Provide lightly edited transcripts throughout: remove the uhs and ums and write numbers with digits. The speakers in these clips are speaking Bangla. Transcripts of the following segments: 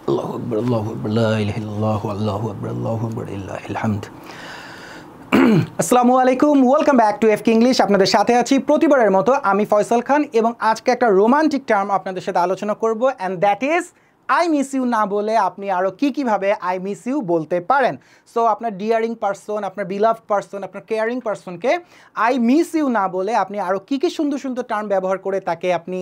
আল্লাহু আকবার আল্লাহু আকবার লা ইলাহা ইল্লাল্লাহু আল্লাহু আকবার আল্লাহু আকবার লিল্লাহিল হামদ। আসসালামু আলাইকুম, ওয়েলকাম ব্যাক টু এফকে ইংলিশ। আপনাদের সাথে আছি প্রতিবারের মতো আমি ফয়সাল খান, এবং আজকে একটা রোমান্টিক টার্ম আপনাদের সাথে আলোচনা করব, and that is I miss you না বলে আপনি আরও কীভাবে আই মিস ইউ বলতে পারেন। সো আপনার ডিয়ারিং পারসন, আপনার বিলাভড পারসন, আপনার কেয়ারিং পারসনকে আই মিস ইউ না বলে আপনি আরও কী সুন্দর সুন্দর টার্ম ব্যবহার করে তাকে আপনি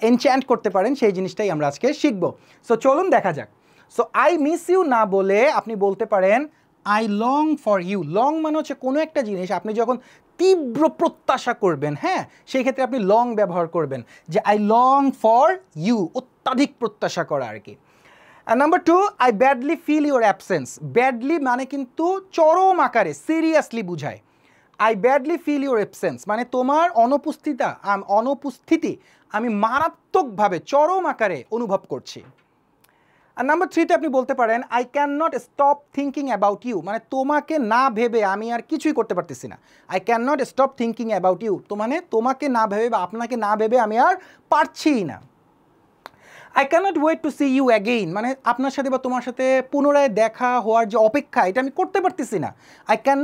এনচ্যান্ট করতে পারেন, সেই জিনিসটাই আমরা আজকে শিখব। সো চলুন দেখা যাক। সো আই মিস ইউ না বলে আপনি বলতে পারেন I long for you. Long মানে হচ্ছে কোনো একটা জিনিস আপনি যখন তীব্র প্রত্যাশা করবেন, হ্যাঁ, সেই ক্ষেত্রে আপনি লং ব্যবহার করবেন, যে আই লং ফর ইউ, অত্যাধিক প্রত্যাশা করা আর কি। আর number two, I badly feel your absence. Badly মানে কিন্তু চরম আকারে সিরিয়াসলি বুঝায়। I badly feel your absence মানে তোমার অনুপস্থিতি আমি মারাত্মকভাবে চরম আকারে অনুভব করছি। আর নাম্বার থ্রিতে আপনি বলতে পারেন I cannot stop thinking about you, মানে তোমাকে না ভেবে আমি আর কিছুই করতে পারতেছি না। I cannot stop thinking about you, তো মানে তোমাকে না ভেবে বা আপনাকে না ভেবে আমি আর পারছিই না। I cannot wait to see you again, মানে আপনার সাথে বা তোমার সাথে পুনরায় দেখা হওয়ার যে অপেক্ষা, এটা আমি করতে পারতেছি না। I can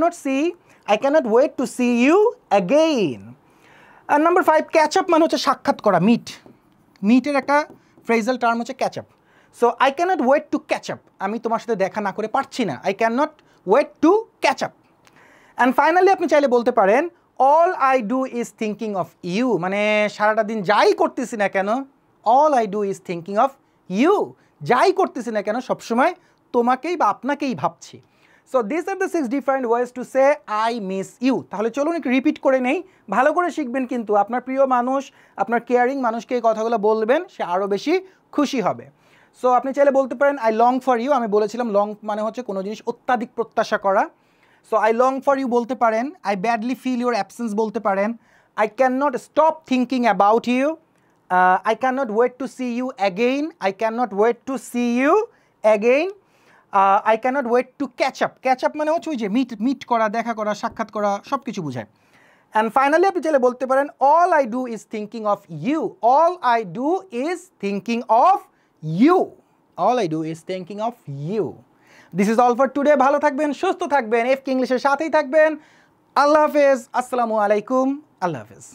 not wait to see you again. আর নাম্বার ফাইভ, ক্যাচ আপ মানে হচ্ছে সাক্ষাৎ করা, মিটের একটা ফ্রেজাল টার্ম হচ্ছে catch up. So I cannot wait to catch up, আমি তোমার সাথে দেখা না করে পারছি না। I cannot wait to catch up. And finally আপনি চাইলে বলতে পারেন all I do is thinking of you, মানে সারাটা দিন যাই করতেছি না কেন, all I do is thinking of you, যাই করতেছি না কেন সবসময় তোমাকেই বা আপনাকেই ভাবছি। So this are the 6 different ways to say I miss you. তাহলে চলুন একটু রিপিট করে নেই, ভালো করে শিখবেন, কিন্তু আপনার প্রিয় মানুষ, আপনার কেয়ারিং মানুষকে এই কথাগুলো বলবেন, সে আরও বেশি খুশি হবে। সো আপনি চাইলে বলতে পারেন আই লং ফর ইউ, আমি বলেছিলাম লং মানে হচ্ছে কোনো জিনিস অত্যাধিক প্রত্যাশা করা। So I long for you বলতে পারেন, I badly feel your absence বলতে পারেন, I cannot stop thinking about you, I cannot wait to see you again. I cannot wait to see you again. I cannot wait to catch up. Catch up মানে হচ্ছে ওই যে মিট করা, দেখা করা, সাক্ষাৎ করা, সব কিছু বোঝায়। অ্যান্ড ফাইনালি আপনি চাইলে বলতে পারেন all I do is thinking of you. All I do is thinking of you. All I do is thinking of you. This is all for today. ভালো থাকবেন, সুস্থ থাকবেন, এফকে ইংলিশের সাথেই থাকবেন। আল্লাহ হাফেজ, আসসালামু আলাইকুম, আল্লাহ হাফেজ।